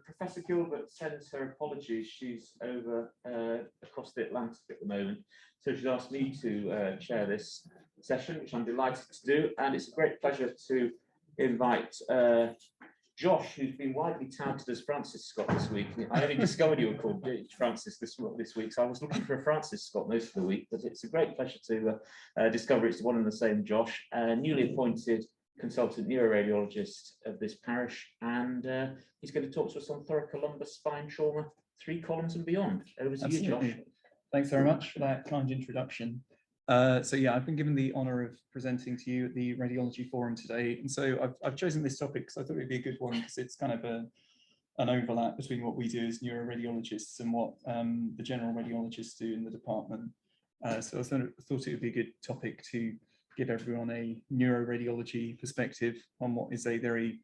Professor Gilbert sends her apologies. She's over across the Atlantic at the moment. So she's asked me to chair this session, which I'm delighted to do. And it's a great pleasure to invite Josh, who's been widely touted as Francis Scott this week. I only discovered you were called Francis this week, so I was looking for a Francis Scott most of the week, but it's a great pleasure to discover it's one and the same Josh, newly appointed consultant neuroradiologist of this parish, and he's going to talk to us on thoracolumbar spine trauma, 3 columns and beyond. Over to you, Josh. Thanks very much for that kind introduction. So yeah, I've been given the honour of presenting to you at the Radiology Forum today, and so I've chosen this topic because I thought it'd be a good one, because it's kind of an overlap between what we do as neuroradiologists and what the general radiologists do in the department. So I thought it would be a good topic to give everyone a neuroradiology perspective on what is a very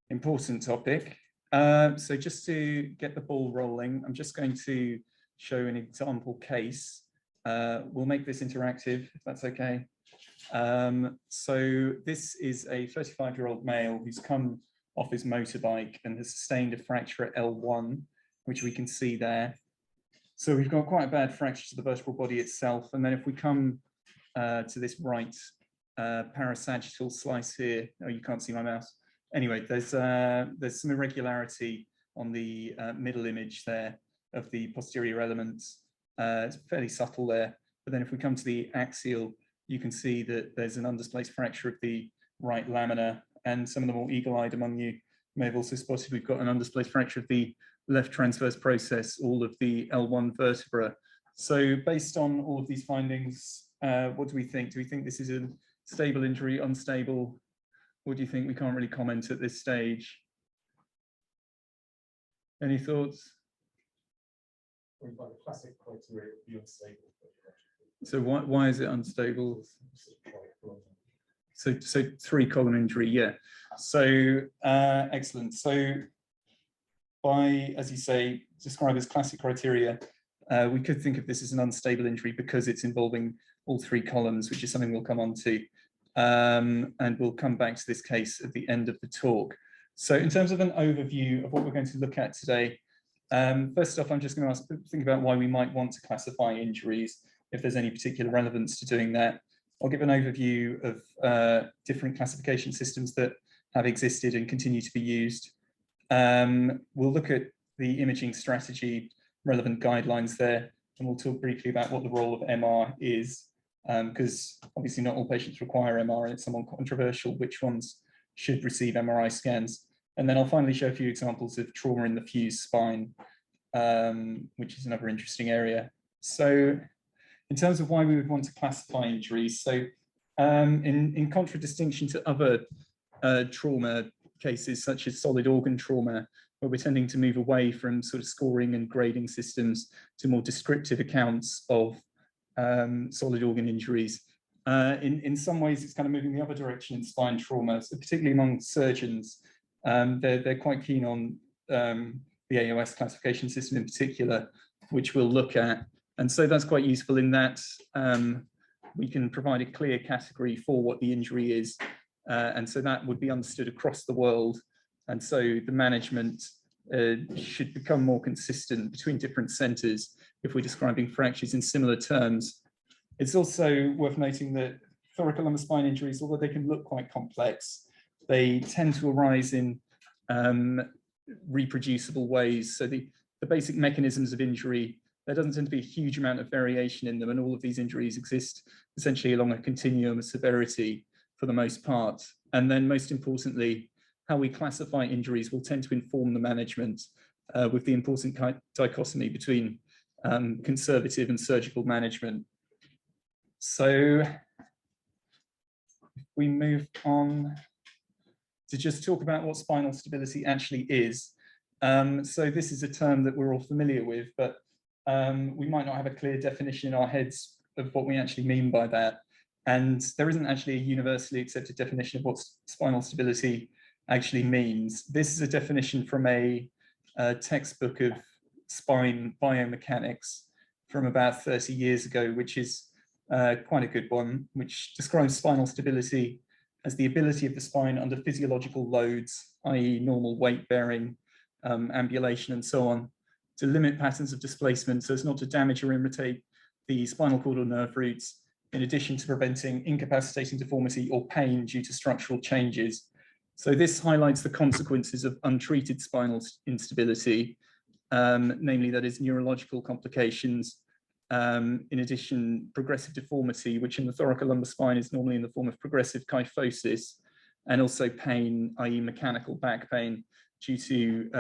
important topic. So just to get the ball rolling, I'm just going to show an example case. We'll make this interactive, if that's okay. So this is a 35-year-old male who's come off his motorbike and has sustained a fracture at L1, which we can see there. So we've got quite a bad fracture to the vertebral body itself. And then if we come to this right parasagittal slice here, oh, you can't see my mouse. Anyway, there's some irregularity on the middle image there of the posterior elements. It's fairly subtle there, but then if we come to the axial, you can see that there's an undisplaced fracture of the right lamina, and some of the more eagle-eyed among you may have also spotted we've got an undisplaced fracture of the left transverse process, all of the L1 vertebra. So based on all of these findings, what do we think? Do we think this is a stable injury, unstable? Or do you think we can't really comment at this stage? Any thoughts? By the classic criteria, it would be unstable. So why is it unstable? So 3-column injury, yeah. So excellent. So by, as you say, describe as classic criteria, we could think of this as an unstable injury because it's involving all 3 columns, which is something we'll come on to. And we'll come back to this case at the end of the talk. So in terms of an overview of what we're going to look at today, first off, I'm just going to think about why we might want to classify injuries, if there's any particular relevance to doing that. I'll give an overview of different classification systems that have existed and continue to be used. We'll look at the imaging strategy, relevant guidelines there, and we'll talk briefly about what the role of MR is, because obviously not all patients require MR, and it's somewhat controversial which ones should receive MRI scans. And then I'll finally show a few examples of trauma in the fused spine, which is another interesting area. So in terms of why we would want to classify injuries, so in contradistinction to other trauma cases, such as solid organ trauma, where we're tending to move away from sort of scoring and grading systems to more descriptive accounts of solid organ injuries. In some ways, it's kind of moving the other direction in spine trauma, so particularly among surgeons. They're quite keen on the AOS classification system in particular, which we'll look at. And so that's quite useful in that we can provide a clear category for what the injury is. And so that would be understood across the world. And so the management should become more consistent between different centres if we're describing fractures in similar terms. It's also worth noting that thoracolumbar spine injuries, although they can look quite complex, they tend to arise in reproducible ways. So the basic mechanisms of injury, there doesn't tend to be a huge amount of variation in them, and all of these injuries exist essentially along a continuum of severity for the most part. And then most importantly, how we classify injuries will tend to inform the management with the important dichotomy between conservative and surgical management. So if we move on to just talk about what spinal stability actually is. So this is a term that we're all familiar with, but we might not have a clear definition in our heads of what we actually mean by that. And there isn't actually a universally accepted definition of what spinal stability actually means. This is a definition from a textbook of spine biomechanics from about 30 years ago, which is quite a good one, which describes spinal stability as the ability of the spine under physiological loads, i.e. normal weight bearing, ambulation and so on, to limit patterns of displacement so as not to damage or irritate the spinal cord or nerve roots, in addition to preventing incapacitating deformity or pain due to structural changes. So this highlights the consequences of untreated spinal instability, namely that is neurological complications, in addition progressive deformity, which in the thoracolumbar spine is normally in the form of progressive kyphosis, and also pain, i.e. mechanical back pain, due to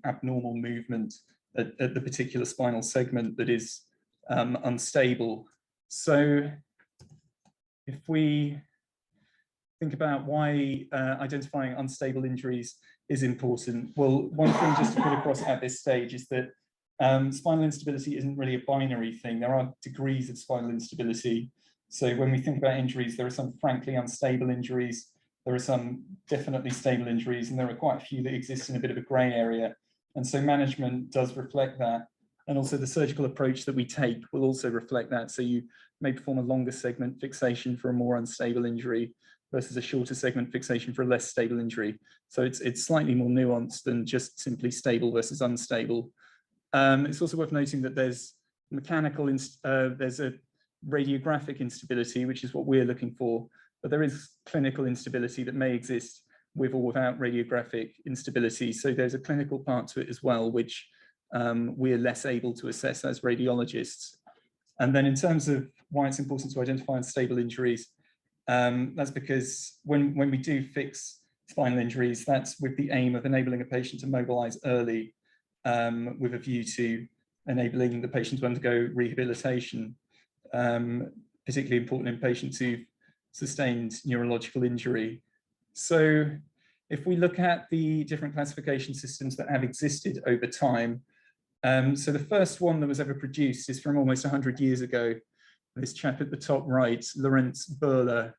abnormal movement at the particular spinal segment that is unstable. So if we think about why identifying unstable injuries is important, well, one thing just to put across at this stage is that spinal instability isn't really a binary thing. There are degrees of spinal instability. So when we think about injuries, there are some frankly unstable injuries, there are some definitely stable injuries, and there are quite a few that exist in a bit of a grey area. And so management does reflect that. And also the surgical approach that we take will also reflect that. So you may perform a longer segment fixation for a more unstable injury versus a shorter segment fixation for a less stable injury. So it's slightly more nuanced than just simply stable versus unstable. It's also worth noting that there's there's a radiographic instability, which is what we're looking for, but there is clinical instability that may exist with or without radiographic instability. So there's a clinical part to it as well, which we're less able to assess as radiologists. And then in terms of why it's important to identify unstable injuries, that's because when we do fix spinal injuries, that's with the aim of enabling a patient to mobilize early, with a view to enabling the patient to undergo rehabilitation, particularly important in patients who've sustained neurological injury. So if we look at the different classification systems that have existed over time, so the first one that was ever produced is from almost 100 years ago. This chap at the top right, Lorenz Böhler,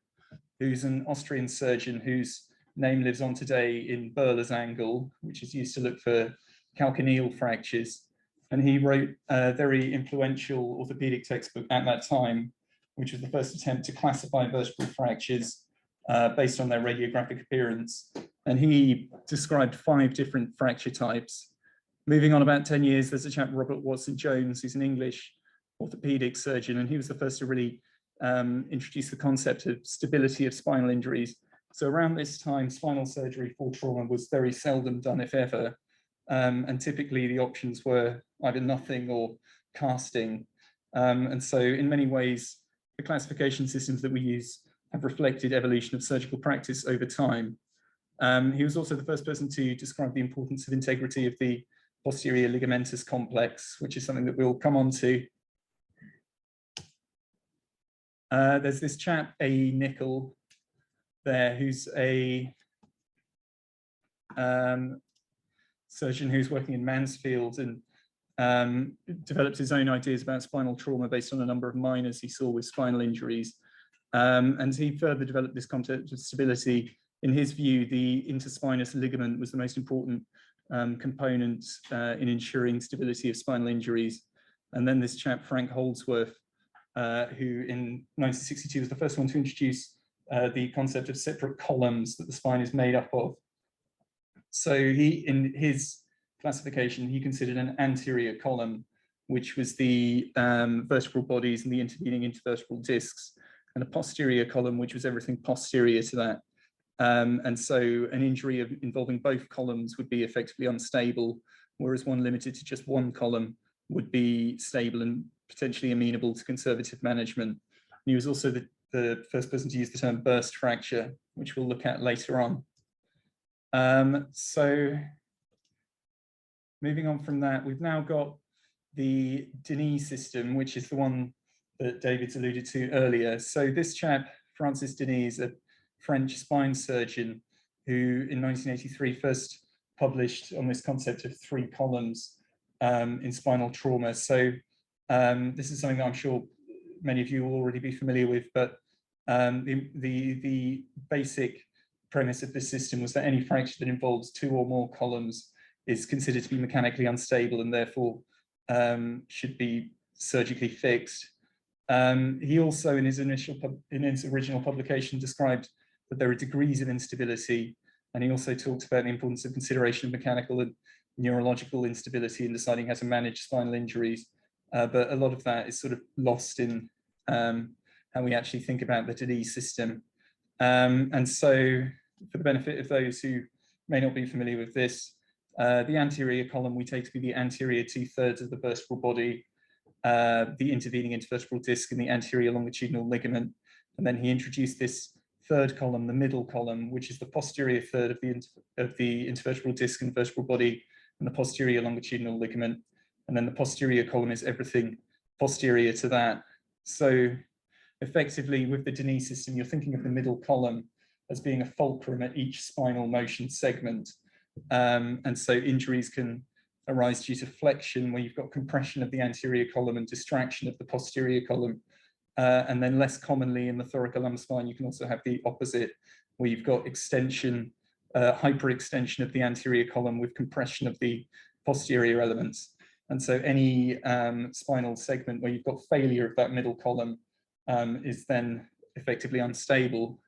who's an Austrian surgeon whose name lives on today in Böhler's angle, which is used to look for calcaneal fractures. And he wrote a very influential orthopedic textbook at that time, which was the first attempt to classify vertebral fractures based on their radiographic appearance. And he described 5 different fracture types. Moving on about 10 years, there's a chap, Robert Watson-Jones, who's an English orthopedic surgeon, and he was the first to really introduce the concept of stability of spinal injuries. So around this time, spinal surgery for trauma was very seldom done, if ever. And typically the options were either nothing or casting. And so in many ways, the classification systems that we use have reflected evolution of surgical practice over time. He was also the first person to describe the importance of integrity of the posterior ligamentous complex, which is something that we'll come on to. There's this chap, A. Nickel, there, who's a surgeon who's working in Mansfield and developed his own ideas about spinal trauma based on a number of minors he saw with spinal injuries. And he further developed this concept of stability. In his view, the interspinous ligament was the most important component in ensuring stability of spinal injuries. And then this chap, Frank Holdsworth, who in 1962 was the first one to introduce the concept of separate columns that the spine is made up of. So he, in his classification, he considered an anterior column, which was the vertebral bodies and the intervening intervertebral discs, and a posterior column, which was everything posterior to that. And so an injury involving both columns would be effectively unstable, whereas one limited to just one column would be stable and potentially amenable to conservative management. And he was also the first person to use the term burst fracture, which we'll look at later on. So moving on from that, we've now got the Denis system, which is the one that David's alluded to earlier. So this chap, Francis Denis, a French spine surgeon who in 1983 first published on this concept of 3 columns in spinal trauma. So this is something that I'm sure many of you will already be familiar with, but the basic premise of this system was that any fracture that involves 2 or more columns is considered to be mechanically unstable and therefore should be surgically fixed. He also, in his original publication, described that there are degrees of instability, and he also talked about the importance of consideration of mechanical and neurological instability and deciding how to manage spinal injuries. But a lot of that is sort of lost in how we actually think about the Denis system. And so for the benefit of those who may not be familiar with this, the anterior column we take to be the anterior 2/3 of the vertebral body, the intervening intervertebral disc and the anterior longitudinal ligament. And then he introduced this third column, the middle column, which is the posterior third of the intervertebral disc and vertebral body and the posterior longitudinal ligament. And then the posterior column is everything posterior to that. So effectively with the Denis system, you're thinking of the middle column as being a fulcrum at each spinal motion segment. And so injuries can arise due to flexion, where you've got compression of the anterior column and distraction of the posterior column. And then less commonly in the thoracolumbar spine, you can also have the opposite, where you've got extension, hyperextension of the anterior column with compression of the posterior elements. And so any spinal segment where you've got failure of that middle column is then effectively unstable.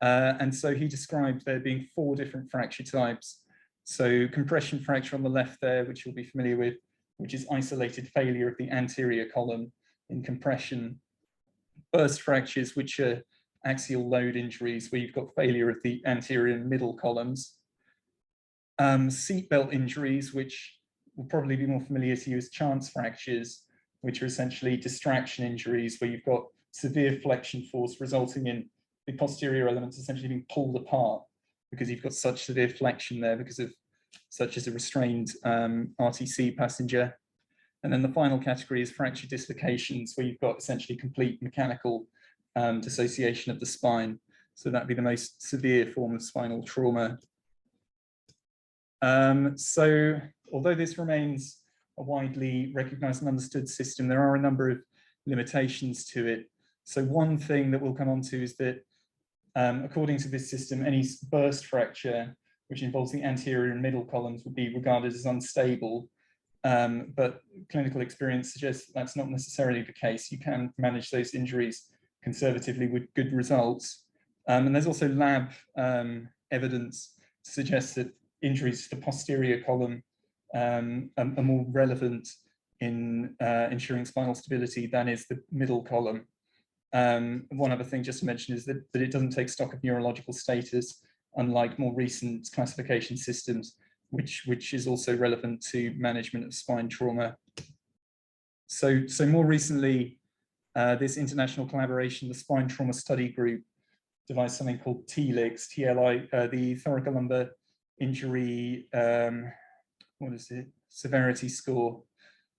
And so he described there being 4 different fracture types. So compression fracture on the left there, which you'll be familiar with, which is isolated failure of the anterior column in compression. Burst fractures, which are axial load injuries, where you've got failure of the anterior and middle columns. Seatbelt injuries, which will probably be more familiar to you as chance fractures, which are essentially distraction injuries, where you've got severe flexion force resulting in the posterior elements essentially being pulled apart because you've got such severe flexion there because of such as a restrained RTC passenger. And then the final category is fracture dislocations, where you've got essentially complete mechanical dissociation of the spine. So that'd be the most severe form of spinal trauma. So although this remains a widely recognized and understood system, there are a number of limitations to it. So one thing that we'll come on to is that according to this system, any burst fracture, which involves the anterior and middle columns, would be regarded as unstable. But clinical experience suggests that that's not necessarily the case. You can manage those injuries conservatively with good results. And there's also lab evidence to suggest that injuries to the posterior column are more relevant in ensuring spinal stability than is the middle column. One other thing just to mention is that it doesn't take stock of neurological status, unlike more recent classification systems, which is also relevant to management of spine trauma. So more recently, this international collaboration, the Spine Trauma Study Group, devised something called TLICS, the Thoracolumbar Injury, severity score,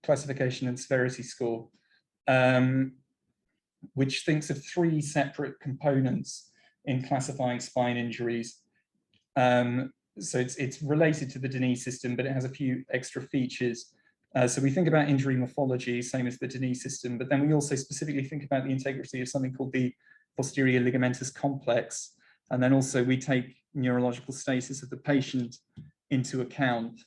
classification and severity score, which thinks of 3 separate components in classifying spine injuries. So it's related to the Denis system, but it has a few extra features. So we think about injury morphology, same as the Denis system, but then we also specifically think about the integrity of something called the posterior ligamentous complex. And then also we take neurological status of the patient into account.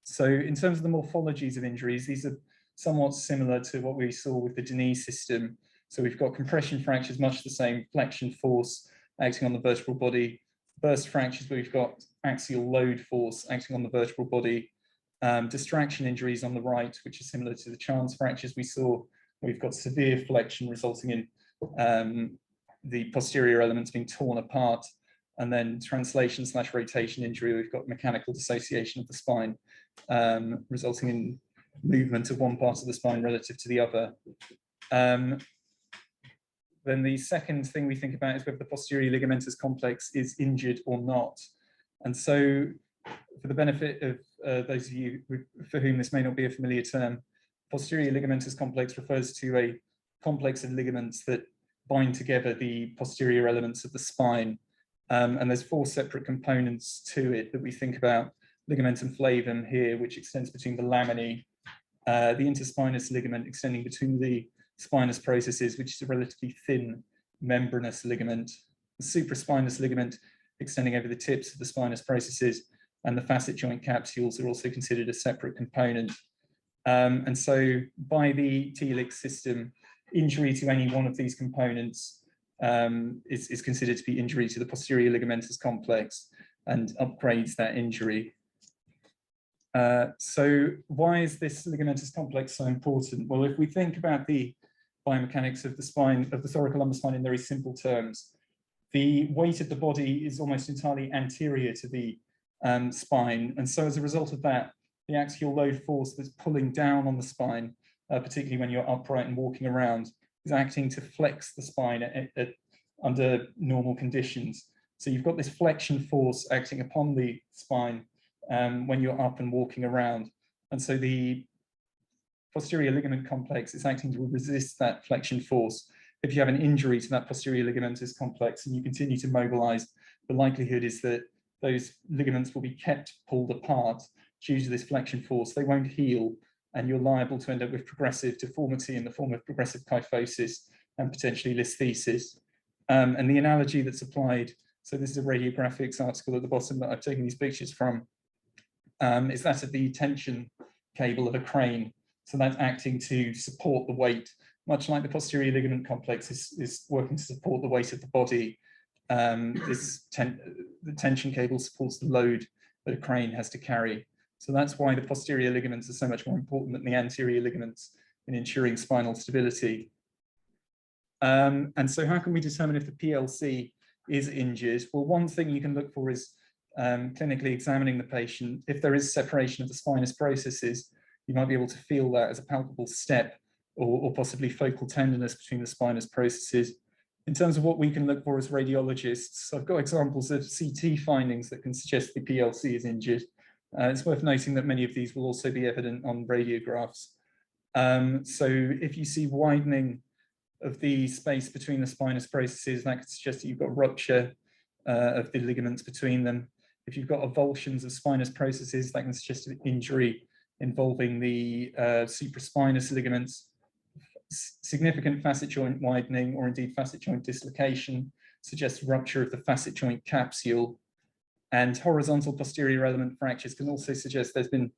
So in terms of the morphologies of injuries, these are somewhat similar to what we saw with the Denis system. So we've got compression fractures, much the same, flexion force acting on the vertebral body. Burst fractures, where we've got axial load force acting on the vertebral body. Distraction injuries on the right, which is similar to the chance fractures we saw. We've got severe flexion resulting in the posterior elements being torn apart. And then translation/rotation injury, we've got mechanical dissociation of the spine, resulting in movement of one part of the spine relative to the other. Then the second thing we think about is whether the posterior ligamentous complex is injured or not. And so for the benefit of those of you for whom this may not be a familiar term, posterior ligamentous complex refers to a complex of ligaments that bind together the posterior elements of the spine. And there's 4 separate components to it that we think about. Ligamentum flavum here, which extends between the laminae, the interspinous ligament extending between the spinous processes, which is a relatively thin membranous ligament, the supraspinous ligament extending over the tips of the spinous processes, and the facet joint capsules are also considered a separate component. And so by the TLICS system, injury to any one of these components is considered to be injury to the posterior ligamentous complex and upgrades that injury. So why is this ligamentous complex so important? Well, if we think about the biomechanics of the spine, of the thoracolumbar spine in very simple terms, the weight of the body is almost entirely anterior to the spine. And so as a result of that, the axial load force that's pulling down on the spine, particularly when you're upright and walking around, is acting to flex the spine under normal conditions. So you've got this flexion force acting upon the spine when you're up and walking around. And so the posterior ligament complex is acting to resist that flexion force. If you have an injury to that posterior ligamentous complex and you continue to mobilize, the likelihood is that those ligaments will be kept pulled apart due to this flexion force. They won't heal, and you're liable to end up with progressive deformity in the form of progressive kyphosis and potentially listhesis. And the analogy that's applied, so this is a radiographics article at the bottom that I've taken these pictures from, is that of the tension cable of a crane. So that's acting to support the weight, much like the posterior ligament complex is working to support the weight of the body. The tension cable supports the load that a crane has to carry. So that's why the posterior ligaments are so much more important than the anterior ligaments in ensuring spinal stability. And so how can we determine if the PLC is injured? Well, one thing you can look for is clinically examining the patient. If there is separation of the spinous processes, you might be able to feel that as a palpable step or possibly focal tenderness between the spinous processes. In terms of what we can look for as radiologists, I've got examples of CT findings that can suggest the PLC is injured. It's worth noting that many of these will also be evident on radiographs. So if you see widening of the space between the spinous processes, that could suggest that you've got rupture of the ligaments between them. If you've got avulsions of spinous processes, that can suggest an injury involving the supraspinous ligaments. Significant facet joint widening or indeed facet joint dislocation suggests rupture of the facet joint capsule. And horizontal posterior element fractures can also suggest there's been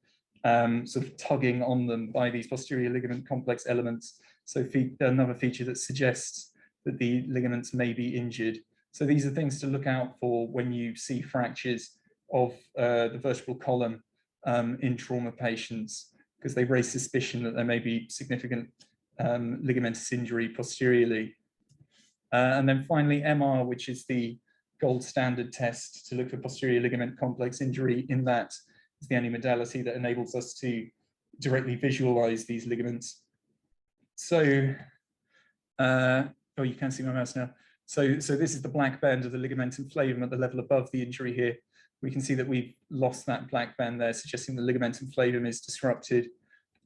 sort of tugging on them by these posterior ligament complex elements. So another feature that suggests that the ligaments may be injured. So these are things to look out for when you see fractures of the vertebral column in trauma patients, because they raise suspicion that there may be significant ligamentous injury posteriorly. And then finally, MR, which is the gold standard test to look for posterior ligament complex injury. In that is the only modality that enables us to directly visualize these ligaments. So, oh, you can see my mouse now. So this is the black band of the ligamentum flavum at the level above the injury here. We can see that we've lost that black band there, suggesting the ligamentum flavum is disrupted.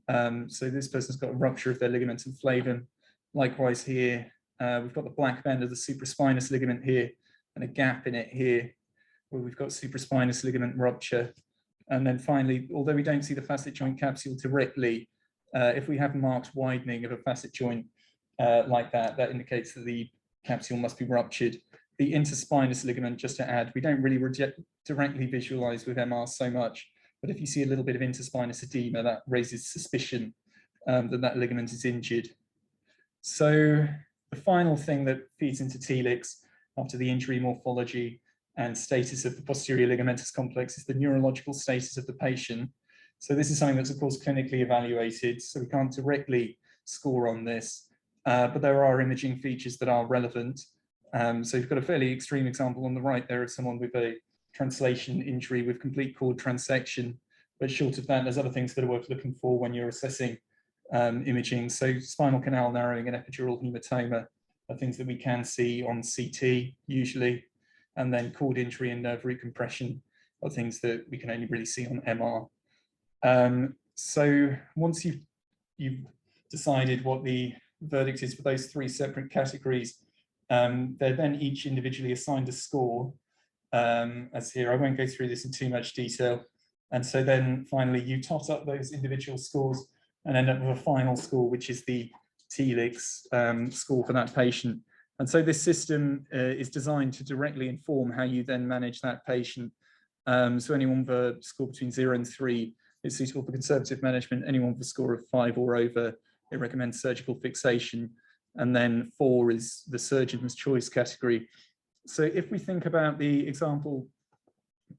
So this person's got a rupture of their ligamentum flavum. Likewise here, we've got the black band of the supraspinous ligament here and a gap in it here, where we've got supraspinous ligament rupture. And then finally, although we don't see the facet joint capsule directly, if we have marked widening of a facet joint like that, that indicates that the capsule must be ruptured. The interspinous ligament, just to add, we don't really directly visualize with MR so much, but if you see a little bit of interspinous edema, that raises suspicion that that ligament is injured. So the final thing that feeds into TLICS after the injury morphology and status of the posterior ligamentous complex is the neurological status of the patient. So this is something that's of course clinically evaluated, so we can't directly score on this, but there are imaging features that are relevant. So you've got a fairly extreme example on the right there of someone with a translation injury with complete cord transection, but short of that, there's other things that are worth looking for when you're assessing imaging. So spinal canal narrowing and epidural hematoma are things that we can see on CT usually, and then cord injury and nerve root compression are things that we can only really see on MR. So once you've decided what the verdict is for those three separate categories, they're then each individually assigned a score, as here. I won't go through this in too much detail. And so then finally you tot up those individual scores and end up with a final score, which is the TLICS score for that patient. And so this system is designed to directly inform how you then manage that patient. So anyone with a score between 0 and 3 is suitable for conservative management. Anyone with a score of 5 or over, it recommends surgical fixation. And then 4 is the surgeon's choice category. So if we think about the example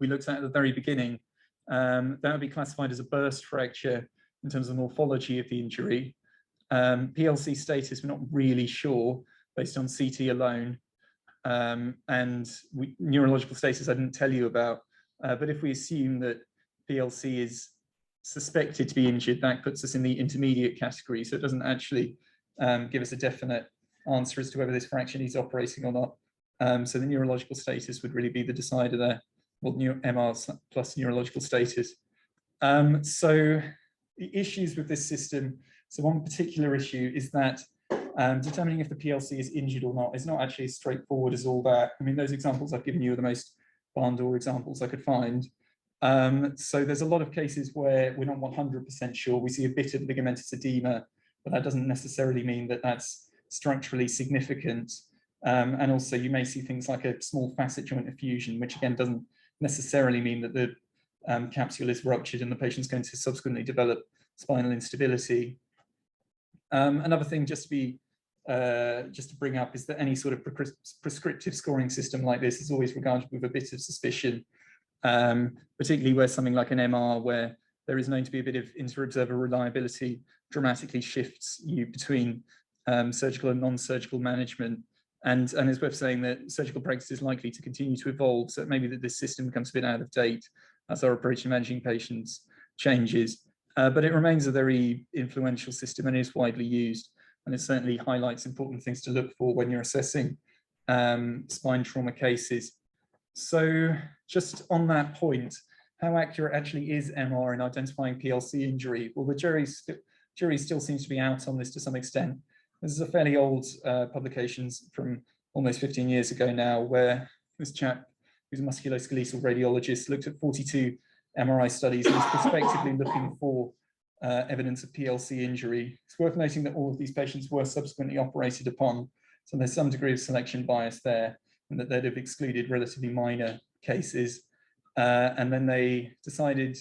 we looked at the very beginning, that would be classified as a burst fracture in terms of morphology of the injury. PLC status, we're not really sure based on CT alone. And neurological status I didn't tell you about, but if we assume that PLC is suspected to be injured, that puts us in the intermediate category, so it doesn't actually give us a definite answer as to whether this fracture needs operating or not. So the neurological status would really be the decider there, well, MR plus neurological status. So the issues with this system, so one particular issue is that determining if the PLC is injured or not is not actually as straightforward as all that. I mean, those examples I've given you are the most barn door examples I could find. So there's a lot of cases where we're not 100% sure. We see a bit of ligamentous edema, but that doesn't necessarily mean that that's structurally significant. And also you may see things like a small facet joint effusion, which again doesn't necessarily mean that the capsule is ruptured and the patient's going to subsequently develop spinal instability. Another thing just to bring up is that any sort of prescriptive scoring system like this is always regarded with a bit of suspicion, particularly where something like an MR, where there is known to be a bit of inter-observer reliability, dramatically shifts you between surgical and non-surgical management. And it's worth saying that surgical practice is likely to continue to evolve, so it may be that this system becomes a bit out of date as our approach to managing patients changes. But it remains a very influential system and is widely used. And it certainly highlights important things to look for when you're assessing spine trauma cases. So just on that point, how accurate actually is MR in identifying PLC injury? Well, the jury still seems to be out on this to some extent. This is a fairly old publications from almost 15 years ago now, where this chap, who's a musculoskeletal radiologist, looked at 42 MRI studies and was prospectively looking for evidence of PLC injury. It's worth noting that all of these patients were subsequently operated upon, so there's some degree of selection bias there, and that they'd have excluded relatively minor cases. And then they decided,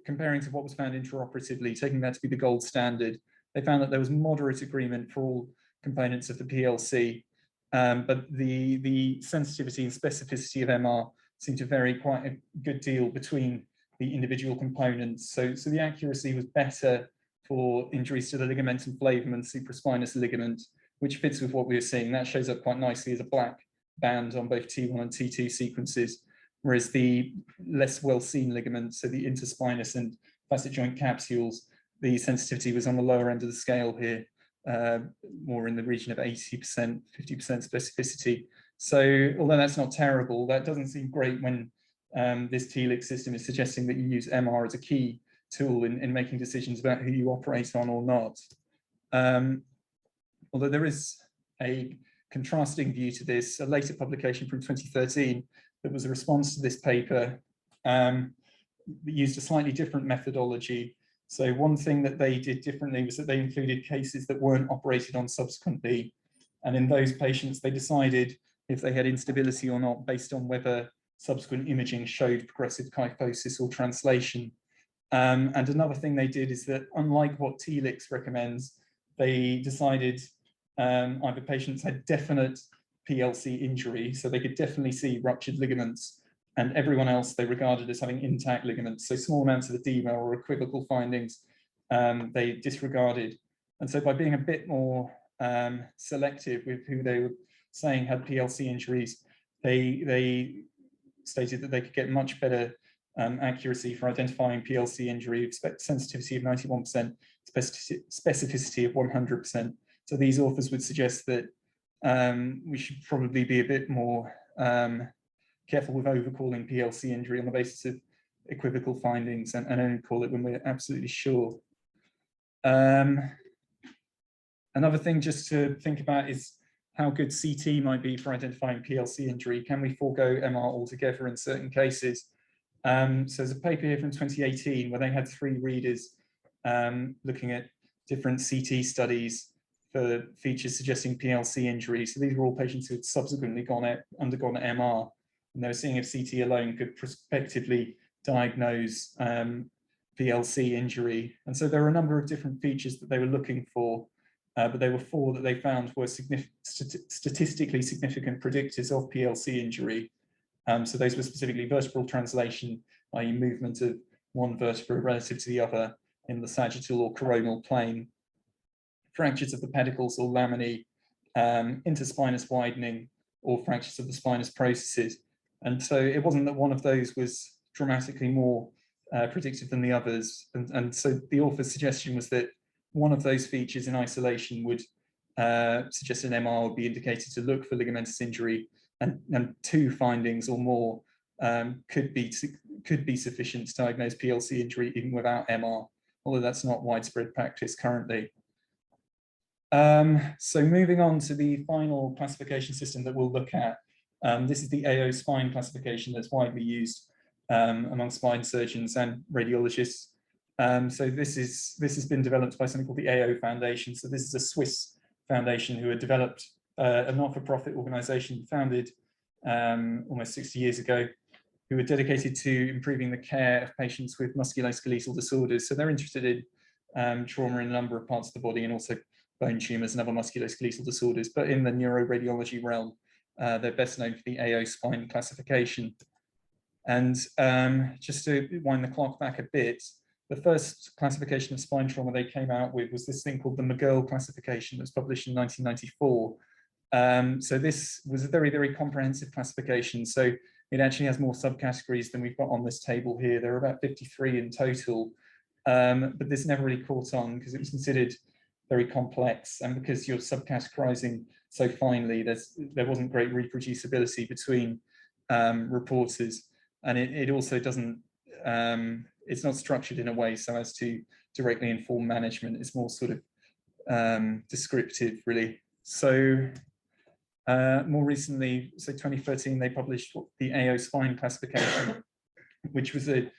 comparing to what was found intraoperatively, taking that to be the gold standard, they found that there was moderate agreement for all components of the PLC, but the sensitivity and specificity of MR seemed to vary quite a good deal between the individual components. So the accuracy was better for injuries to the ligamentum flavum and supraspinous ligament, which fits with what we were seeing. That shows up quite nicely as a black band on both T1 and T2 sequences, whereas the less well-seen ligaments, so the interspinous and facet joint capsules, the sensitivity was on the lower end of the scale here, more in the region of 80%, 50% specificity. So although that's not terrible, that doesn't seem great when this TLICS system is suggesting that you use MR as a key tool in making decisions about who you operate on or not. Although there is a contrasting view to this, a later publication from 2013 that was a response to this paper used a slightly different methodology. So one thing that they did differently was that they included cases that weren't operated on subsequently. And in those patients, they decided if they had instability or not based on whether subsequent imaging showed progressive kyphosis or translation. And another thing they did is that, unlike what TLICS recommends, they decided either patients had definite PLC injury, so they could definitely see ruptured ligaments, and everyone else they regarded as having intact ligaments. So small amounts of edema or equivocal findings they disregarded. And so by being a bit more selective with who they were saying had PLC injuries, they stated that they could get much better accuracy for identifying PLC injury, sensitivity of 91%, specificity of 100%. So these authors would suggest that we should probably be a bit more careful with overcalling PLC injury on the basis of equivocal findings and only call it when we're absolutely sure. Another thing just to think about is how good CT might be for identifying PLC injury. Can we forego MR altogether in certain cases? So there's a paper here from 2018 where they had 3 readers looking at different CT studies for features suggesting PLC injury. So these were all patients who had subsequently undergone MR, and they were seeing if CT alone could prospectively diagnose PLC injury. And so there are a number of different features that they were looking for, but there were 4 that they found were statistically significant predictors of PLC injury. So those were specifically vertebral translation, i.e. movement of one vertebra relative to the other in the sagittal or coronal plane, fractures of the pedicles or laminae, interspinous widening, or fractures of the spinous processes. And so it wasn't that one of those was dramatically more predictive than the others. And so the author's suggestion was that one of those features in isolation would suggest an MR would be indicated to look for ligamentous injury, and two findings or more could be sufficient to diagnose PLC injury even without MR, although that's not widespread practice currently. So moving on to the final classification system that we'll look at. This is the AO spine classification that's widely used among spine surgeons and radiologists. So this has been developed by something called the AO Foundation. So this is a Swiss foundation who had developed a not-for-profit organization founded almost 60 years ago, who are dedicated to improving the care of patients with musculoskeletal disorders. So they're interested in trauma in a number of parts of the body, and also bone tumors and other musculoskeletal disorders. But in the neuroradiology realm, they're best known for the AO spine classification. And just to wind the clock back a bit, the first classification of spine trauma they came out with was this thing called the McGill classification that was published in 1994. So this was a very, very comprehensive classification. So it actually has more subcategories than we've got on this table here. There are about 53 in total, but this never really caught on because it was considered very complex, and because you're subcategorizing so finely, there wasn't great reproducibility between reporters, and it also doesn't, it's not structured in a way so as to directly inform management. It's more sort of descriptive, really. So more recently, so 2013, they published the AO spine classification, which was a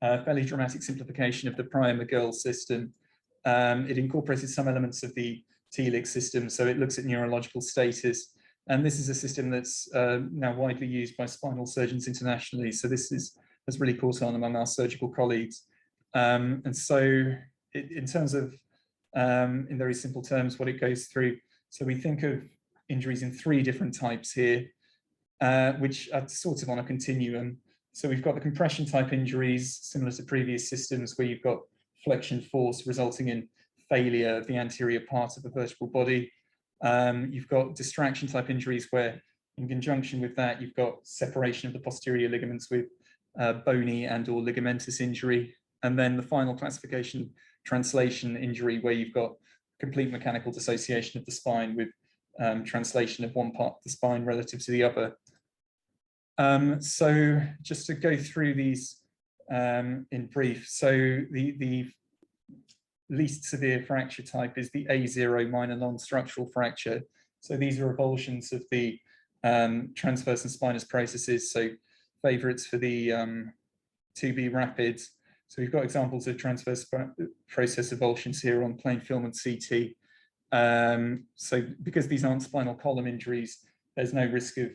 fairly dramatic simplification of the prior McGill system. It incorporated some elements of the TLICS system, so it looks at neurological status. And this is a system that's now widely used by spinal surgeons internationally. So this has really caught on among our surgical colleagues. And so in terms of, in very simple terms, what it goes through, so we think of injuries in three different types here, which are sort of on a continuum. So we've got the compression type injuries, similar to previous systems, where you've got flexion force resulting in failure of the anterior part of the vertebral body. You've got distraction type injuries where, in conjunction with that, you've got separation of the posterior ligaments with bony and or ligamentous injury. And then the final classification, translation injury, where you've got complete mechanical dissociation of the spine with translation of one part of the spine relative to the other. So just to go through these in brief. So the least severe fracture type is the A0 minor non-structural fracture. So these are avulsions of the transverse and spinous processes. So favorites for the 2B rapids. So we've got examples of transverse process avulsions here on plain film and CT. So because these aren't spinal column injuries, there's no risk of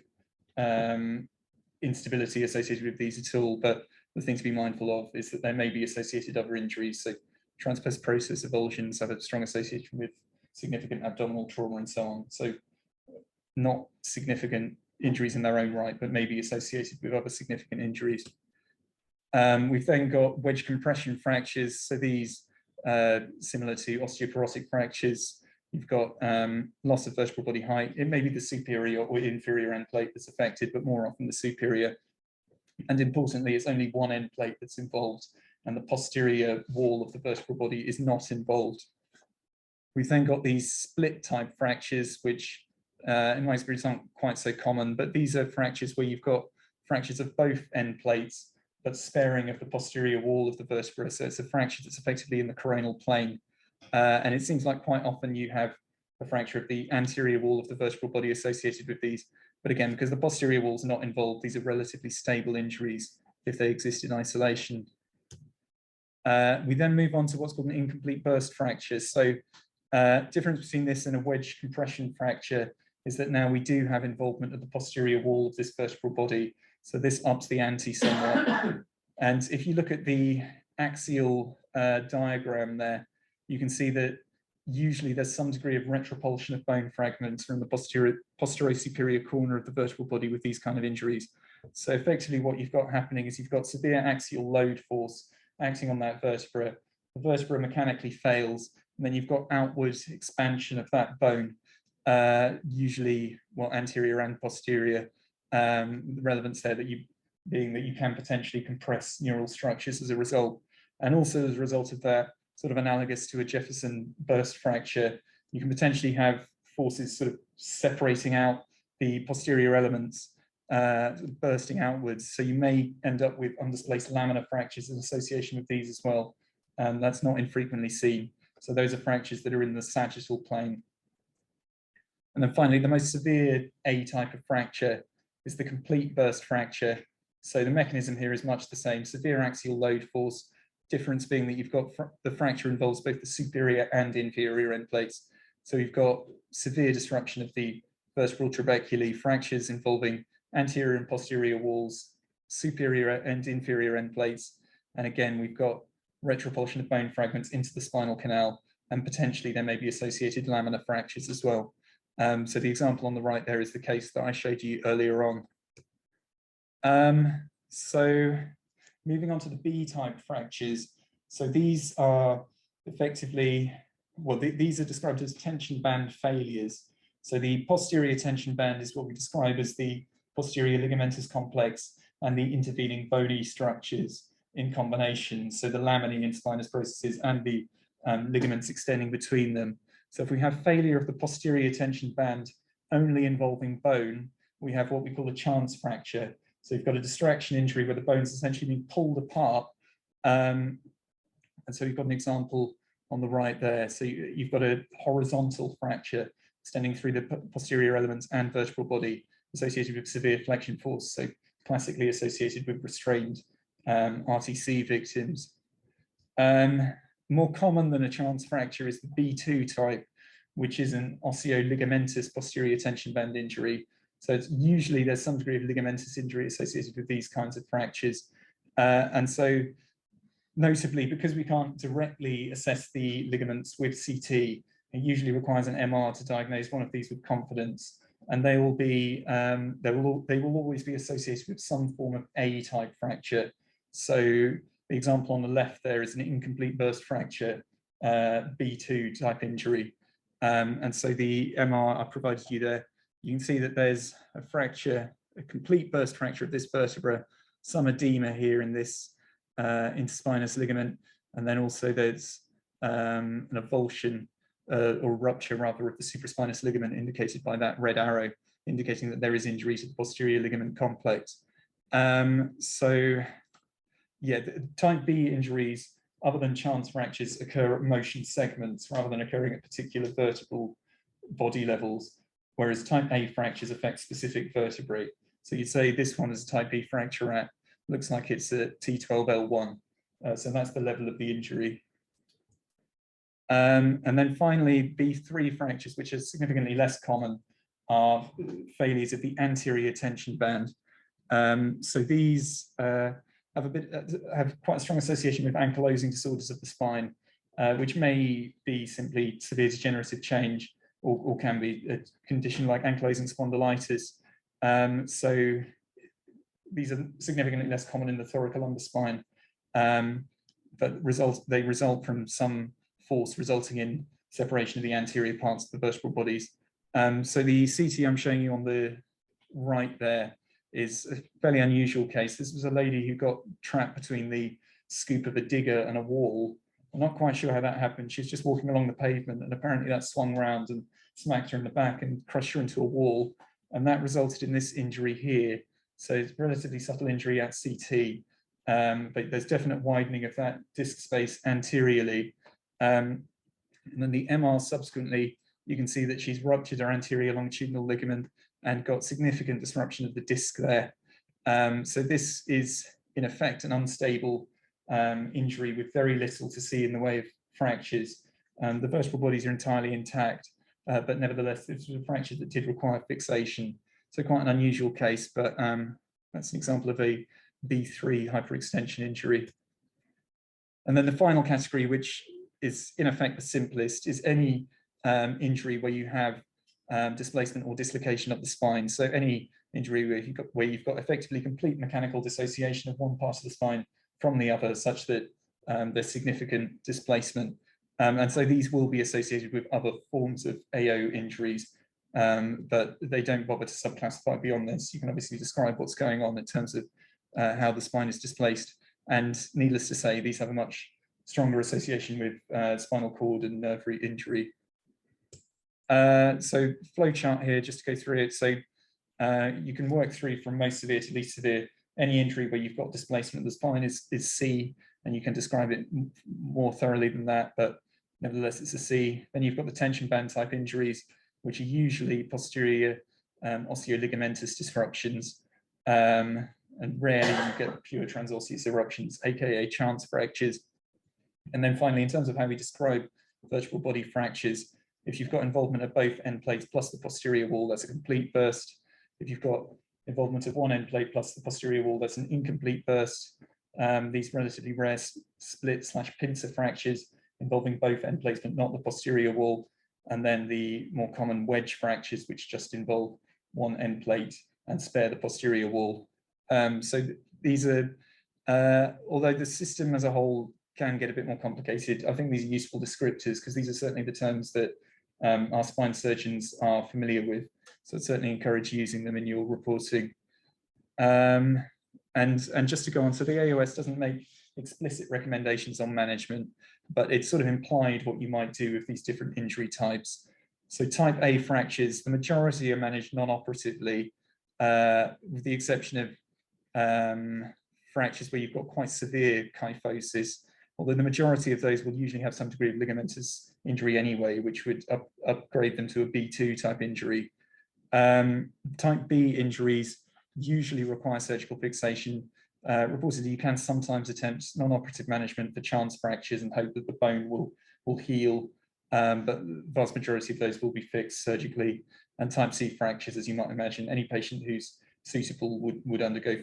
instability associated with these at all. But the thing to be mindful of is that there may be associated other injuries. So transverse process avulsions have a strong association with significant abdominal trauma and so on. So not significant injuries in their own right, but maybe associated with other significant injuries. We've then got wedge compression fractures. So these, similar to osteoporotic fractures, you've got loss of vertebral body height. It may be the superior or inferior end plate that's affected, but more often the superior. And importantly, it's only one end plate that's involved, and the posterior wall of the vertebral body is not involved. We've then got these split type fractures, which in my experience aren't quite so common, but these are fractures where you've got fractures of both end plates, but sparing of the posterior wall of the vertebra. So it's a fracture that's effectively in the coronal plane. And it seems like quite often you have a fracture of the anterior wall of the vertebral body associated with these. But again, because the posterior wall is not involved, these are relatively stable injuries if they exist in isolation. We then move on to what's called an incomplete burst fracture. So difference between this and a wedge compression fracture is that now we do have involvement of the posterior wall of this vertebral body. So this ups the ante somewhat. And if you look at the axial diagram there, you can see that usually there's some degree of retropulsion of bone fragments from the posterior superior corner of the vertebral body with these kind of injuries. So effectively what you've got happening is you've got severe axial load force acting on that vertebra. The vertebra mechanically fails, and then you've got outward expansion of that bone, usually anterior and posterior. The relevance there being that you can potentially compress neural structures as a result. And also as a result of that, sort of analogous to a Jefferson burst fracture, you can potentially have forces sort of separating out the posterior elements, bursting outwards. So you may end up with undisplaced laminar fractures in association with these as well. That's not infrequently seen. So those are fractures that are in the sagittal plane. And then finally, the most severe A type of fracture is the complete burst fracture. So the mechanism here is much the same: severe axial load force, difference being that you've got the fracture involves both the superior and inferior end plates. So you've got severe disruption of the vertebral trabeculae, fractures involving anterior and posterior walls, superior and inferior end plates. And again, we've got retropulsion of bone fragments into the spinal canal, and potentially there may be associated laminar fractures as well. So the example on the right there is the case that I showed you earlier on. So moving on to the B-type fractures. So these are effectively, these are described as tension band failures. So the posterior tension band is what we describe as the posterior ligamentous complex and the intervening bony structures in combination. So the laminae in spinous processes and the ligaments extending between them. So if we have failure of the posterior tension band only involving bone, we have what we call a chance fracture. So you've got a distraction injury where the bone's essentially being pulled apart. And so you've got an example on the right there. So you've got a horizontal fracture extending through the posterior elements and vertebral body associated with severe flexion force. So classically associated with restrained RTC victims. More common than a chance fracture is the B2 type, which is an osteoligamentous posterior tension band injury. So it's usually there's some degree of ligamentous injury associated with these kinds of fractures. And so notably, because we can't directly assess the ligaments with CT, it usually requires an MR to diagnose one of these with confidence. And they will be, they will always be associated with some form of A-type fracture. So the example on the left there is an incomplete burst fracture, B2 type injury. And so the MR I provided you there, you can see that there's a fracture, a complete burst fracture of this vertebra, some edema here in this interspinous ligament, and then also there's an avulsion or rupture rather of the supraspinous ligament indicated by that red arrow, indicating that there is injury to the posterior ligament complex. So yeah, type B injuries, other than chance fractures, occur at motion segments rather than occurring at particular vertebral body levels, whereas type A fractures affect specific vertebrae. So you'd say this one is a type B fracture at, looks like it's a T12L1. So that's the level of the injury. And then finally, B3 fractures, which are significantly less common, are failures of the anterior tension band. So these have quite a strong association with ankylosing disorders of the spine, which may be simply severe degenerative change, or can be a condition like ankylosing spondylitis. So these are significantly less common in the thoracolumbar spine, but they result from some force resulting in separation of the anterior parts of the vertebral bodies. So the CT I'm showing you on the right there is a fairly unusual case. This was a lady who got trapped between the scoop of a digger and a wall. I'm not quite sure how that happened. She's just walking along the pavement, and apparently that swung around and smacked her in the back and crushed her into a wall. And that resulted in this injury here. So it's a relatively subtle injury at CT, but there's definite widening of that disc space anteriorly. And then the MR subsequently, you can see that she's ruptured her anterior longitudinal ligament and got significant disruption of the disc there. So this is in effect an unstable injury with very little to see in the way of fractures. The vertebral bodies are entirely intact, but nevertheless, this was a fracture that did require fixation. So quite an unusual case, but that's an example of a B3 hyperextension injury. And then the final category, which is in effect the simplest, is any injury where you have displacement or dislocation of the spine. So any injury where you've got effectively complete mechanical dissociation of one part of the spine from the other, such that there's significant displacement. And so these will be associated with other forms of AO injuries, but they don't bother to subclassify beyond this. You can obviously describe what's going on in terms of how the spine is displaced. And needless to say, these have a much stronger association with spinal cord and nerve root injury. So flow chart here, just to go through it. So you can work through from most severe to least severe. Any injury where you've got displacement of the spine is C, and you can describe it more thoroughly than that, but nevertheless it's a C. Then you've got the tension band type injuries, which are usually posterior osteoligamentous disruptions, and rarely you get pure transosseous eruptions, aka chance fractures. And then finally, in terms of how we describe vertebral body fractures, if you've got involvement of both end plates plus the posterior wall, that's a complete burst. If you've got involvement of one end plate plus the posterior wall, that's an incomplete burst. These relatively rare split/pincer fractures involving both end plates but not the posterior wall, and then the more common wedge fractures, which just involve one end plate and spare the posterior wall. So these are, although the system as a whole can get a bit more complicated, I think these are useful descriptors because these are certainly the terms that our spine surgeons are familiar with. So I'd certainly encourage using them in your reporting. And just to go on, so the AOS doesn't make explicit recommendations on management, but it's sort of implied what you might do with these different injury types. So type A fractures, the majority are managed non-operatively, with the exception of fractures where you've got quite severe kyphosis, although the majority of those will usually have some degree of ligamentous injury anyway, which would upgrade them to a B2 type injury. Type B injuries usually require surgical fixation. Reportedly, you can sometimes attempt non-operative management for chance fractures and hope that the bone will heal, but the vast majority of those will be fixed surgically. And type C fractures, as you might imagine, any patient who's suitable would undergo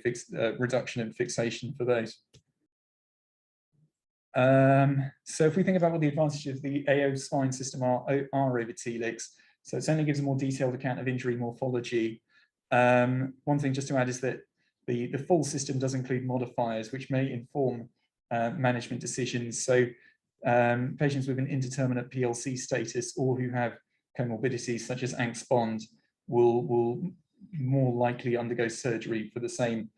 reduction and fixation for those. So if we think about what the advantages of the AO spine system are over TLICS, so it certainly gives a more detailed account of injury morphology. One thing just to add is that the full system does include modifiers which may inform management decisions. So patients with an indeterminate PLC status or who have comorbidities such as ANX-Bond will more likely undergo surgery for the same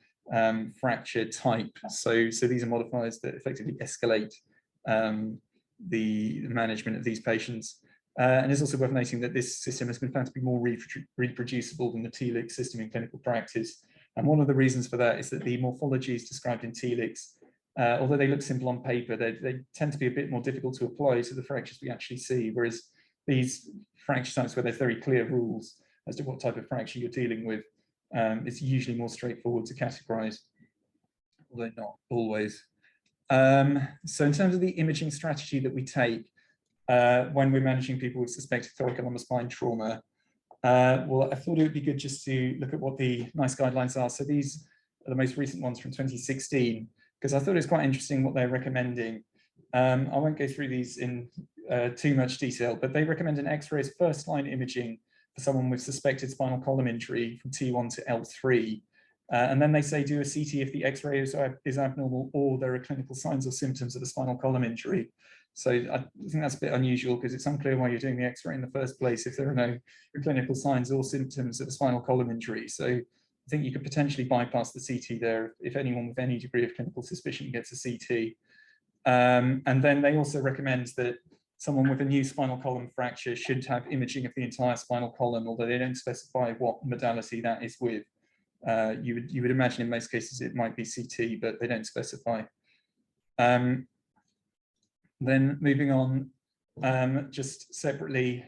fracture type. So these are modifiers that effectively escalate the management of these patients. And it's also worth noting that this system has been found to be more reproducible than the TLICS system in clinical practice. And one of the reasons for that is that the morphologies described in TLICS, although they look simple on paper, they tend to be a bit more difficult to apply to the fractures we actually see, whereas these fracture types where there's very clear rules as to what type of fracture you're dealing with, it's usually more straightforward to categorize, although not always. So in terms of the imaging strategy that we take when we're managing people with suspected thoracolumbar spine trauma, well, I thought it would be good just to look at what the NICE guidelines are. So these are the most recent ones from 2016, because I thought it was quite interesting what they're recommending. I won't go through these in too much detail, but they recommend an X-ray as first-line imaging for someone with suspected spinal column injury from T1 to L3. And then they say do a CT if the X-ray is abnormal or there are clinical signs or symptoms of a spinal column injury. So I think that's a bit unusual because it's unclear why you're doing the X-ray in the first place if there are no clinical signs or symptoms of a spinal column injury. So I think you could potentially bypass the CT there if anyone with any degree of clinical suspicion gets a CT. And then they also recommend that someone with a new spinal column fracture should have imaging of the entire spinal column, although they don't specify what modality that is with. You would imagine in most cases it might be CT, but they don't specify. Then moving on, just separately,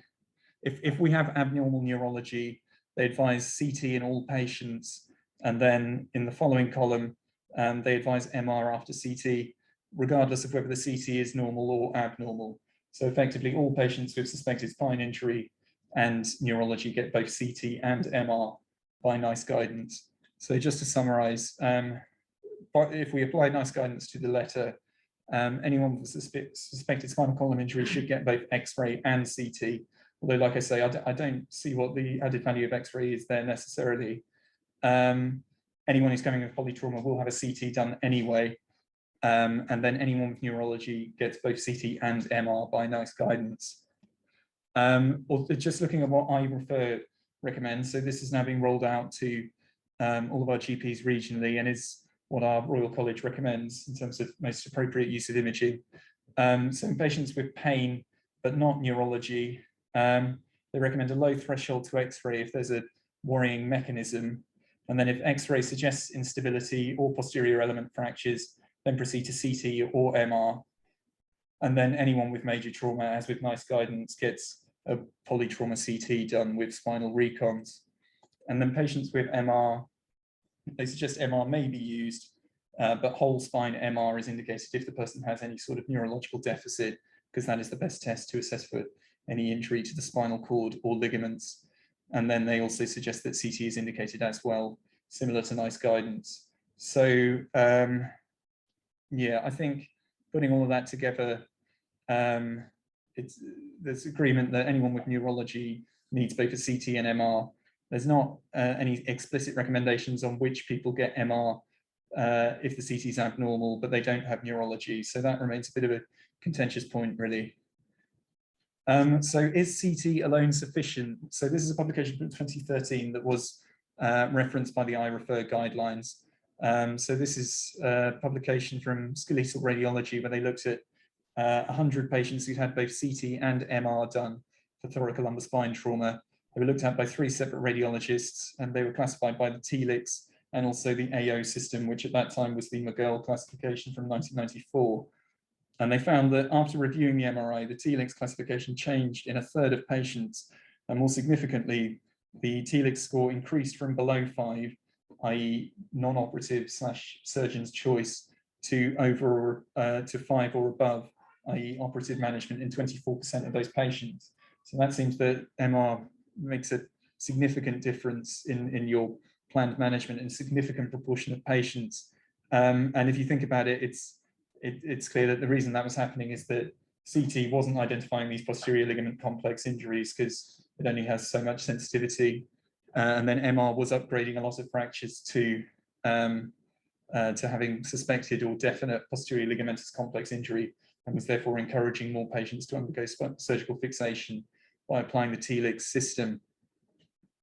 if we have abnormal neurology, they advise CT in all patients, and then in the following column, they advise MR after CT, regardless of whether the CT is normal or abnormal. So effectively, all patients with suspected spine injury and neurology get both CT and MR by NICE guidance. So just to summarize, if we apply NICE guidance to the letter, anyone with suspected spinal column injury should get both X-ray and CT. Although, like I say, I don't see what the added value of X-ray is there necessarily. Anyone who's coming with polytrauma will have a CT done anyway. And then anyone with neurology gets both CT and MR by NICE guidance. Or just looking at what I recommend, so this is now being rolled out to all of our GPs regionally and is what our Royal College recommends in terms of most appropriate use of imaging. So in patients with pain, but not neurology, they recommend a low threshold to X-ray if there's a worrying mechanism. And then if X-ray suggests instability or posterior element fractures, then proceed to CT or MR. And then anyone with major trauma, as with NICE guidance, gets a polytrauma CT done with spinal recons. And then patients with MR, they suggest MR may be used, but whole spine MR is indicated if the person has any sort of neurological deficit, because that is the best test to assess for any injury to the spinal cord or ligaments. And then they also suggest that CT is indicated as well, similar to NICE guidance. So yeah, I think putting all of that together, there's agreement that anyone with neurology needs both a CT and MR. There's not any explicit recommendations on which people get MR if the CT is abnormal, but they don't have neurology. So that remains a bit of a contentious point, really. So is CT alone sufficient? So this is a publication from 2013 that was referenced by the iRefer guidelines. So this is a publication from Skeletal Radiology where they looked at 100 patients who had both CT and MR done for thoracolumbar spine trauma. They were looked at by 3 separate radiologists, and they were classified by the TLICS and also the AO system, which at that time was the McGill classification from 1994. And they found that after reviewing the MRI, the TLICS classification changed in a third of patients, and more significantly, the TLICS score increased from below 5, i.e. non-operative / surgeon's choice, to 5 or above, i.e. operative management in 24% of those patients. So that seems that MR makes a significant difference in your planned management in a significant proportion of patients. And if you think about it, it's clear that the reason that was happening is that CT wasn't identifying these posterior ligament complex injuries because it only has so much sensitivity. And then MR was upgrading a lot of fractures to having suspected or definite posterior ligamentous complex injury, and was therefore encouraging more patients to undergo surgical fixation by applying the TLICS system.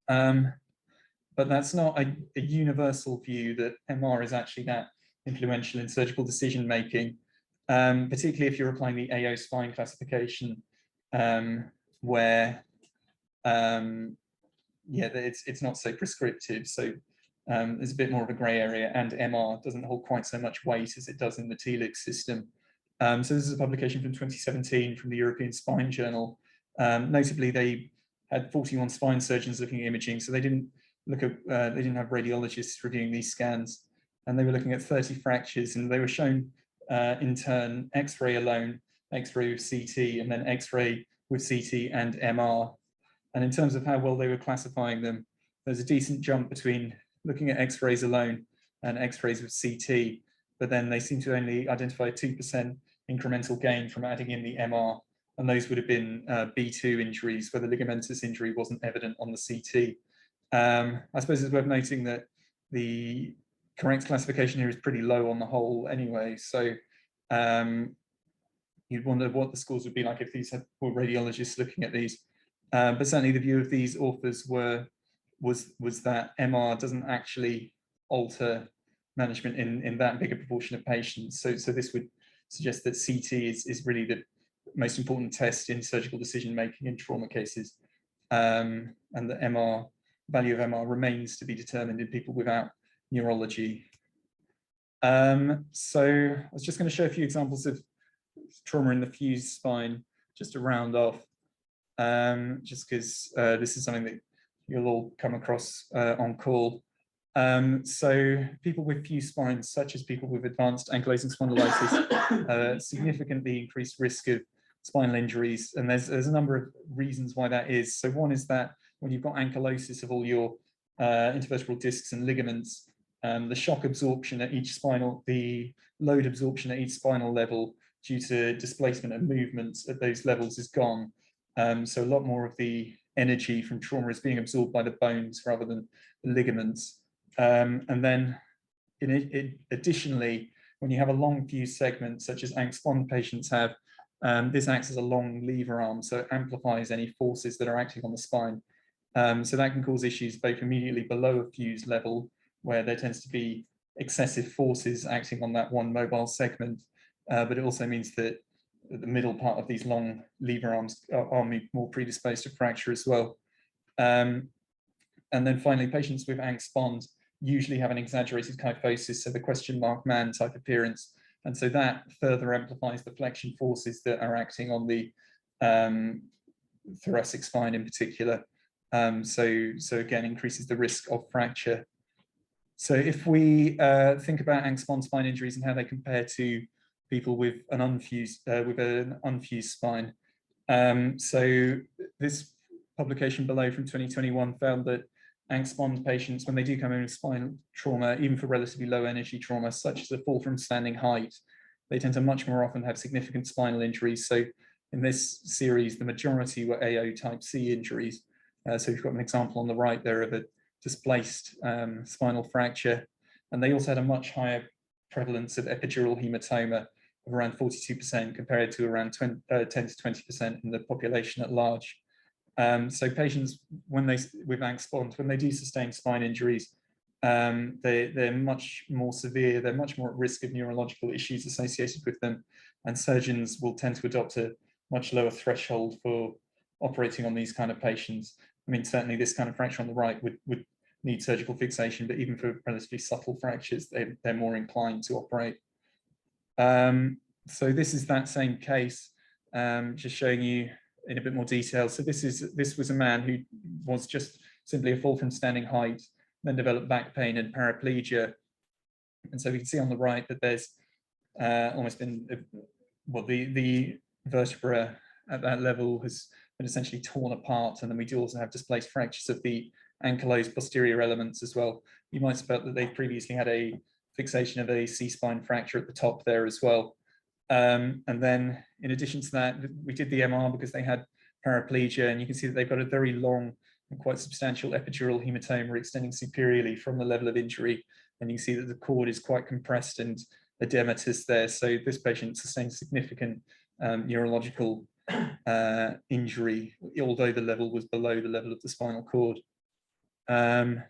But that's not a universal view that MR is actually that influential in surgical decision making, particularly if you're applying the AO spine classification, where yeah, it's not so prescriptive. So there's a bit more of a grey area, and MR doesn't hold quite so much weight as it does in the TLICS system. So this is a publication from 2017 from the European Spine Journal. Notably, they had 41 spine surgeons looking at imaging, so they didn't look at they didn't have radiologists reviewing these scans, and they were looking at 30 fractures, and they were shown in turn X-ray alone, X-ray with CT, and then X-ray with CT and MR. And in terms of how well they were classifying them, there's a decent jump between looking at X-rays alone and X-rays with CT, but then they seem to only identify a 2% incremental gain from adding in the MR, and those would have been B2 injuries where the ligamentous injury wasn't evident on the CT. I suppose it's worth noting that the correct classification here is pretty low on the whole anyway, so you'd wonder what the scores would be like if these were radiologists looking at these. But certainly the view of these authors was that MR doesn't actually alter management in that big a proportion of patients. So this would suggest that CT is really the most important test in surgical decision making in trauma cases, and the value of MR remains to be determined in people without neurology. So I was just going to show a few examples of trauma in the fused spine just to round off, just because this is something that you'll all come across on call. So people with fused spines, such as people with advanced ankylosing spondylitis, significantly increased risk of spinal injuries, and there's a number of reasons why that is. So one is that when you've got ankylosis of all your intervertebral discs and ligaments, the shock absorption at each spinal, the load absorption at each spinal level due to displacement and movements at those levels is gone. So a lot more of the energy from trauma is being absorbed by the bones rather than the ligaments. And then additionally, when you have a long fused segment, such as ANC-SPON patients have, this acts as a long lever arm, so it amplifies any forces that are acting on the spine. So that can cause issues both immediately below a fused level, where there tends to be excessive forces acting on that one mobile segment, but it also means that the middle part of these long lever arms are more predisposed to fracture as well. And then finally, patients with ANC-SPON usually have an exaggerated kyphosis, so the question mark man type appearance. And so that further amplifies the flexion forces that are acting on the thoracic spine in particular. So again, increases the risk of fracture. So if we think about ANC-SPON spine injuries and how they compare to people with an unfused spine. So this publication below from 2021 found that ANC-SPON patients, when they do come in with spinal trauma, even for relatively low energy trauma, such as a fall from standing height, they tend to much more often have significant spinal injuries. So in this series, the majority were AO type C injuries. So we've got an example on the right there of a displaced spinal fracture. And they also had a much higher prevalence of epidural hematoma of around 42% compared to around 10 to 20% in the population at large. So patients, with ANC-SPON, when they do sustain spine injuries, they're much more severe, they're much more at risk of neurological issues associated with them, and surgeons will tend to adopt a much lower threshold for operating on these kind of patients. I mean, certainly this kind of fracture on the right would need surgical fixation, but even for relatively subtle fractures, they're more inclined to operate. So this is that same case, just showing you in a bit more detail. So this was a man who was just simply a fall from standing height, then developed back pain and paraplegia. And so we can see on the right that there's almost been, well, the vertebra at that level has been essentially torn apart. And then we do also have displaced fractures of the ankylosed posterior elements as well. You might suspect that they previously had a fixation of a C-spine fracture at the top there as well. And then in addition to that, we did the MR because they had paraplegia, and you can see that they've got a very long and quite substantial epidural hematoma extending superiorly from the level of injury. And you can see that the cord is quite compressed and edematous there. So this patient sustained significant neurological injury, although the level was below the level of the spinal cord. And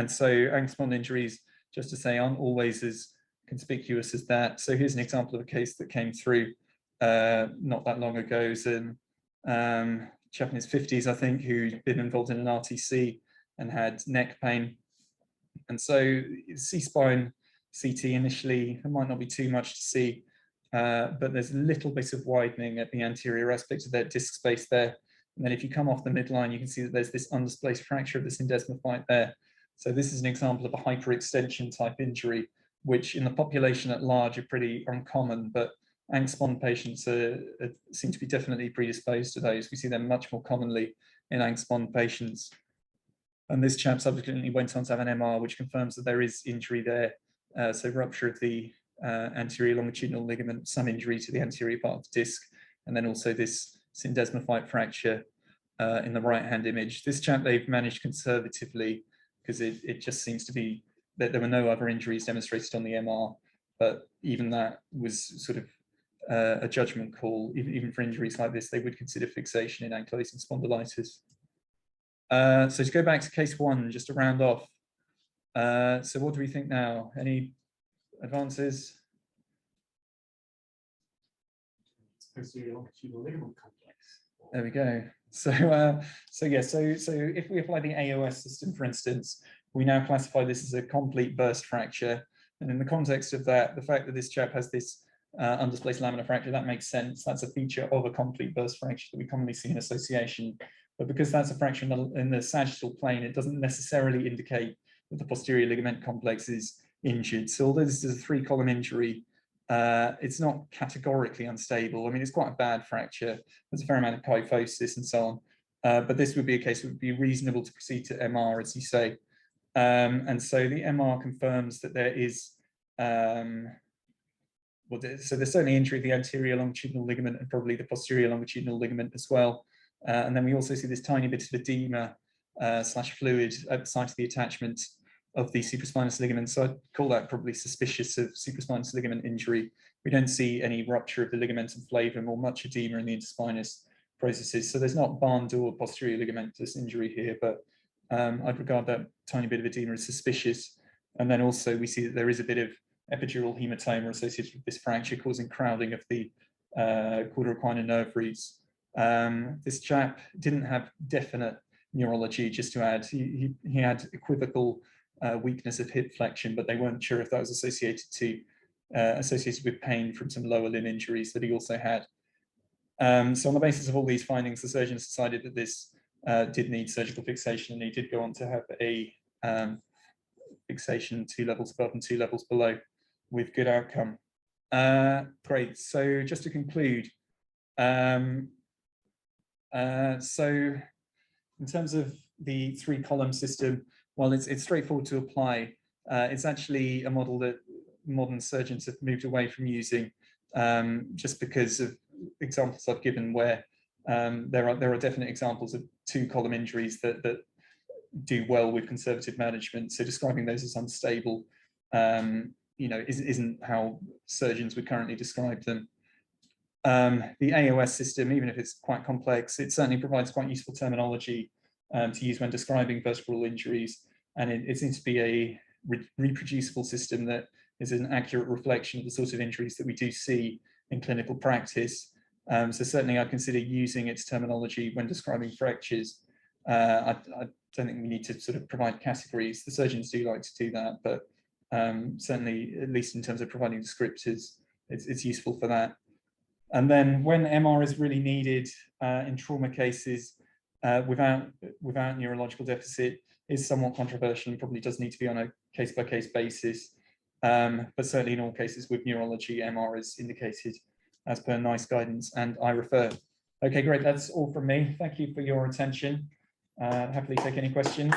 so ANC-SPON injuries, just to say, aren't always as conspicuous as that. So here's an example of a case that came through not that long ago. It's a chap in his 50s, I think, who'd been involved in an RTC and had neck pain. And so C-spine CT initially, there might not be too much to see, but there's a little bit of widening at the anterior aspect of that disc space there. And then if you come off the midline, you can see that there's this undisplaced fracture of the syndesmophyte there. So this is an example of a hyperextension type injury, which in the population at large are pretty uncommon, but ANC-SPON patients seem to be definitely predisposed to those. We see them much more commonly in ANC-SPON patients. And this chap subsequently went on to have an MR, which confirms that there is injury there. So rupture of the anterior longitudinal ligament, some injury to the anterior part of the disc, and then also this syndesmophyte fracture in the right-hand image. This chap they've managed conservatively because it just seems to be that there were no other injuries demonstrated on the MR, but even that was sort of a judgment call. Even for injuries like this, they would consider fixation in ankylosing spondylitis. So to go back to case one, just to round off. So what do we think now? Any advances? Posterior longitudinal ligament complex. There we go. So if we apply the AOS system, for instance, we now classify this as a complete burst fracture. And in the context of that, the fact that this chap has this undisplaced laminar fracture, that makes sense. That's a feature of a complete burst fracture that we commonly see in association. But because that's a fracture in the sagittal plane, it doesn't necessarily indicate that the posterior ligament complex is injured. So although this is a 3-column injury, it's not categorically unstable. I mean, it's quite a bad fracture. There's a fair amount of kyphosis and so on. But this would be a case that would be reasonable to proceed to MR, as you say. And so the MR confirms that there is, so there's certainly injury of the anterior longitudinal ligament and probably the posterior longitudinal ligament as well. And then we also see this tiny bit of edema / fluid at the site of the attachment. of the supraspinous ligament. So I'd call that probably suspicious of supraspinous ligament injury. We don't see any rupture of the ligamentum flavum or much edema in the interspinous processes. So there's not barn door posterior ligamentous injury here, but I'd regard that tiny bit of edema as suspicious. And then also we see that there is a bit of epidural hematoma associated with this fracture causing crowding of the caudal equina nerve roots. This chap didn't have definite neurology, just to add. He had equivocal weakness of hip flexion, but they weren't sure if that was associated with pain from some lower limb injuries that he also had. So on the basis of all these findings, the surgeons decided that this did need surgical fixation, and he did go on to have a fixation 2 levels above and 2 levels below with good outcome. Great, so just to conclude, so in terms of the 3-column system, while it's straightforward to apply, it's actually a model that modern surgeons have moved away from using, just because of examples I've given where there are definite examples of 2-column injuries that do well with conservative management. So describing those as unstable, isn't how surgeons would currently describe them. The AOS system, even if it's quite complex, it certainly provides quite useful terminology to use when describing vertebral injuries, and it seems to be a reproducible system that is an accurate reflection of the sort of injuries that we do see in clinical practice. So certainly I consider using its terminology when describing fractures. I don't think we need to sort of provide categories. The surgeons do like to do that, but certainly, at least in terms of providing descriptors, it's useful for that. And then when MR is really needed in trauma cases without neurological deficit, is somewhat controversial and probably does need to be on a case-by-case basis. But certainly in all cases with neurology, MR is indicated as per NICE guidance, and I refer. Okay, great, that's all from me. Thank you for your attention. Happily take any questions.